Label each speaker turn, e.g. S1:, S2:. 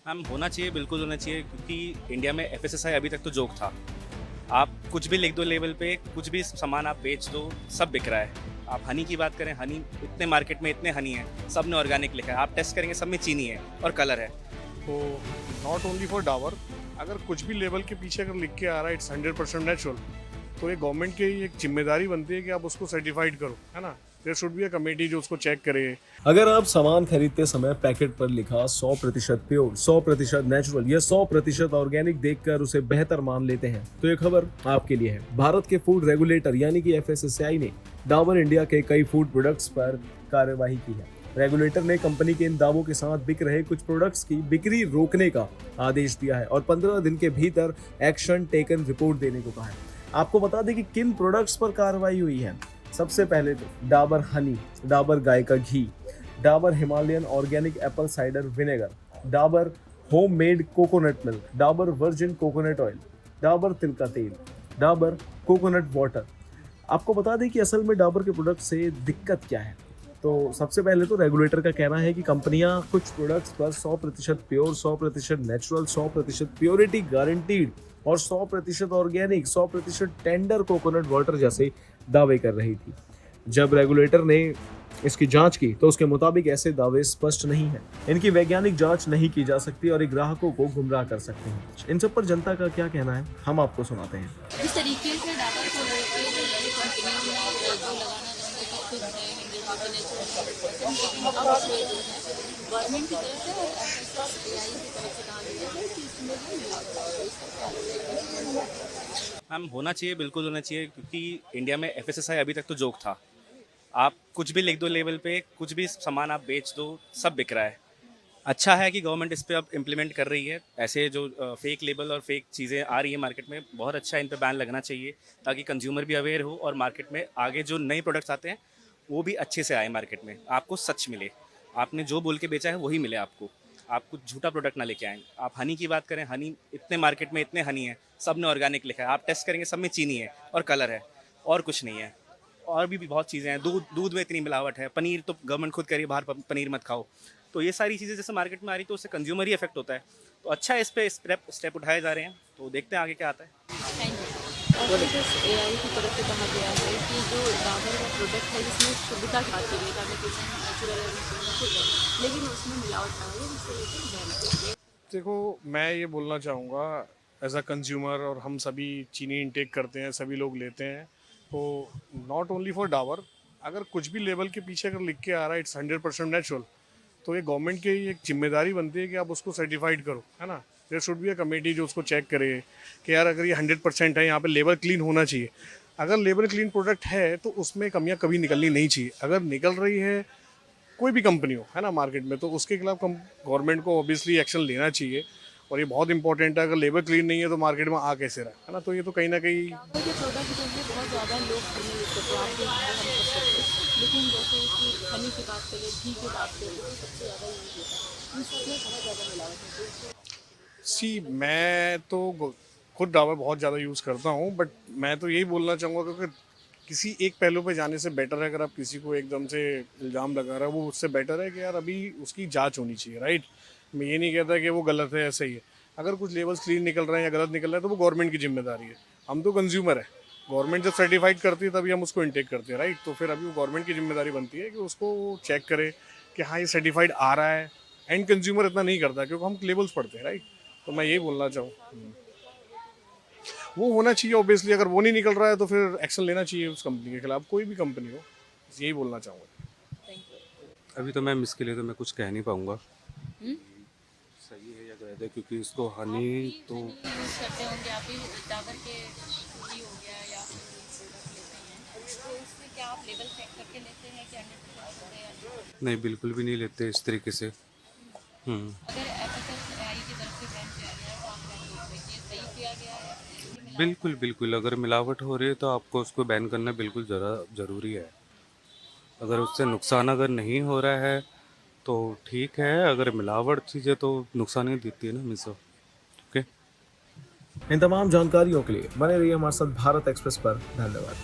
S1: Ma'am होना चाहिए, बिल्कुल होना चाहिए क्योंकि इंडिया में एफएसएसआई अभी तक तो जोक था। आप कुछ भी लिख दो लेवल पे, कुछ भी सामान आप बेच दो, सब बिक रहा है। आप हनी की बात करें, हनी इतने मार्केट में इतने हनी हैं, सब ने ऑर्गेनिक लिखा है। आप टेस्ट करेंगे, सब में चीनी है और कलर है।
S2: तो नॉट ओनली फॉर डाबर, अगर कुछ भी लेवल के पीछे अगर लिख के आ रहा है इट्स 100% नेचुरल, तो ये गवर्नमेंट की एक जिम्मेदारी बनती है कि आप उसको सर्टिफाइड करो, है ना। There should be a committee जो उसको चेक करे।
S3: अगर आप सामान खरीदते समय पैकेट पर लिखा 100% प्योर, 100% नेचुरल या 100% ऑर्गेनिक देखकर उसे बेहतर मान लेते हैं, तो ये खबर आपके लिए है। भारत के फूड रेगुलेटर यानी कि एफएसएसआई ने डाबर इंडिया के कई फूड प्रोडक्ट्स पर कार्यवाही की है। रेगुलेटर ने कंपनी के इन दावों के साथ बिक रहे कुछ प्रोडक्ट्स की बिक्री रोकने का आदेश दिया है और 15 दिन के भीतर एक्शन टेकन रिपोर्ट देने को कहा है। आपको बता दें कि किन प्रोडक्ट्स पर कार्रवाई हुई है। सबसे पहले तो डाबर हनी, डाबर गाय का घी, Dabur Himalayan organic apple cider vinegar, Dabur homemade coconut milk, Dabur virgin coconut oil, Dabur तिल का तेल, डाबर कोकोनट वाटर। आपको बता दें कि असल में डाबर के प्रोडक्ट से दिक्कत क्या है। तो सबसे पहले तो रेगुलेटर का कहना है कि कंपनियां कुछ प्रोडक्ट्स पर 100% प्योर, 100% नेचुरल, 100% प्योरिटी गारंटीड और 100% ऑर्गेनिक, 100% टेंडर कोकोनट वाटर जैसे दावे कर रही थी। जब रेगुलेटर ने इसकी जांच की तो उसके मुताबिक ऐसे दावे स्पष्ट नहीं है, इनकी वैज्ञानिक जांच नहीं की जा सकती और ये ग्राहकों को गुमराह कर सकते हैं। इन सब पर जनता का क्या कहना है, हम आपको सुनाते हैं।
S4: इस तरीके से डाबर को लेके जो नई कंपनियों ने जो लगाना चाहते कि खुद नए इंडिया के लेकिन अब उसमें जो है गवर्नमेंट की तरफ से और एफएसएसएआई की तरफ से कहा गया है कि इसमें भी मिलावट है।
S1: मैम होना चाहिए, बिल्कुल होना चाहिए क्योंकि इंडिया में एफएसएसआई अभी तक तो जोक था। आप कुछ भी लिख दो लेवल पे, कुछ भी सामान आप बेच दो, सब बिक रहा है। अच्छा है कि गवर्नमेंट इस पे अब इम्प्लीमेंट कर रही है। ऐसे जो फेक लेबल और फेक चीज़ें आ रही है मार्केट में, बहुत अच्छा है, इन पे बैन लगना चाहिए ताकि कंज्यूमर भी अवेयर हो और मार्केट में आगे जो नए प्रोडक्ट्स आते हैं वो भी अच्छे से आए मार्केट में, आपको सच मिले। आपने जो बोल के बेचा है वही मिले आपको। आप कुछ झूठा प्रोडक्ट ना लेके आएँ। आप हनी की बात करें, हनी इतने मार्केट में इतने हनी है, सब ने ऑर्गेनिक लिखा है। आप टेस्ट करेंगे, सब में चीनी है और कलर है और कुछ नहीं है। और भी बहुत चीज़ें हैं। दूध में इतनी मिलावट है। पनीर तो गवर्नमेंट खुद कह रही है बाहर पनीर मत खाओ। तो ये सारी चीज़ें जैसे मार्केट में आ रही तो उससे कंज्यूमर ही इफेक्ट होता है। तो अच्छा है, इस पे स्टेप उठाए जा रहे हैं, तो देखते हैं आगे क्या आता है।
S4: Thank you. एफएसएसएआई की तरफ से कहा गया है कि जो डाबर का प्रोडक्ट है जिसमें शुद्धता खाती है, नेचुरल है, लेकिन उसमें मिलावट आ रही है जिससे लेकर बैन किया गया।
S2: देखो, मैं ये बोलना चाहूँगा एज अ कंज्यूमर, और हम सभी चीनी इंटेक करते हैं, सभी लोग लेते हैं, तो नॉट ओनली फॉर डाबर, अगर कुछ भी लेवल के पीछे अगर लिख के आ रहा है इट्स 100% नेचुरल, तो ये गवर्नमेंट की एक जिम्मेदारी बनती है कि आप उसको सर्टिफाइड करो, है ना। There should be a committee जो उसको चेक करे कि यार अगर ये 100% है, यहाँ पे लेबल क्लीन होना चाहिए। अगर लेबल क्लीन प्रोडक्ट है तो उसमें कमियां कभी निकलनी नहीं चाहिए। अगर निकल रही है कोई भी कंपनी हो, है ना, मार्केट में, तो उसके खिलाफ गवर्नमेंट को ऑब्वियसली एक्शन लेना चाहिए। और ये बहुत इंपॉर्टेंट है, अगर लेबर क्लीन नहीं है तो मार्केट में आ कैसे रहा है ना। तो ये तो कहीं ना कहीं
S4: डाबर के प्रोडक्ट जो है बहुत ज़्यादा लोग खरीदने लगते हैं, तो आप भी हम कर सकते हैं, लेकिन जैसे कि हनी की बात करें, घी की बात करें, तो सबसे ज़्यादा यूज होता है, इन सब में बहुत ज़्यादा मिलावट है।
S2: सी, मैं तो खुद डाबर बहुत ज़्यादा यूज़ करता हूँ, बट मैं तो यही बोलना चाहूँगा क्योंकि किसी एक पहलू पे जाने से बेटर है, अगर आप किसी को एकदम से इल्ज़ाम लगा रहे हो, वो उससे बेटर है कि यार अभी उसकी जांच होनी चाहिए, राइट। मैं ये नहीं कहता कि वो गलत है, ऐसा ही है। अगर कुछ लेवल्स क्लीन निकल रहे हैं या गलत निकल रहा है तो वो गवर्नमेंट की जिम्मेदारी है। हम तो कंज्यूमर है, गवर्नमेंट जब सर्टिफाइड करती है तभी हम उसको इंटेक करते हैं, राइट। तो फिर अभी वो गवर्नमेंट की जिम्मेदारी बनती है कि उसको चेक करे कि हाँ ये सर्टिफाइड आ रहा है। एंड कंज्यूमर इतना नहीं करता क्योंकि हम लेबल्स पढ़ते हैं, राइट। तो मैं यही बोलना चाहूँ, वो होना चाहिए ऑब्वियसली। अगर वो नहीं निकल रहा है तो फिर एक्शन लेना चाहिए उस कंपनी के खिलाफ, कोई भी कंपनी हो। यही बोलना चाहूँगा।
S4: Thank you.
S5: अभी तो मैम इसके लिए तो मैं कुछ कह नहीं पाऊँगा
S4: हम्म?
S5: सही है या गलत है, क्योंकि इसको हनी तो
S4: यूज़ करते होंगे आप भी, डाबर के घी हो गया या फिर कोई प्रोडक्ट लेते हैं, तो उससे क्या आप लेवल चेक करके लेते हैं कि 100% है या नहीं?
S5: नहीं, बिल्कुल भी नहीं लेते इस तरीके से।
S4: अगर एफएसएसएआई की तरफ से बैन किया गया है तो आप बैन नहीं करेंगे, सही किया गया है?
S5: बिल्कुल बिल्कुल, अगर मिलावट हो रही है तो आपको उसको बैन करना बिल्कुल ज़रूरी है। अगर उससे नुकसान अगर नहीं हो रहा है तो ठीक है, अगर मिलावट चीज़ें तो नुकसान ही देती है ना हमेशा। ओके।
S3: इन तमाम जानकारियों के लिए बने रहिए हमारे साथ भारत एक्सप्रेस पर। धन्यवाद।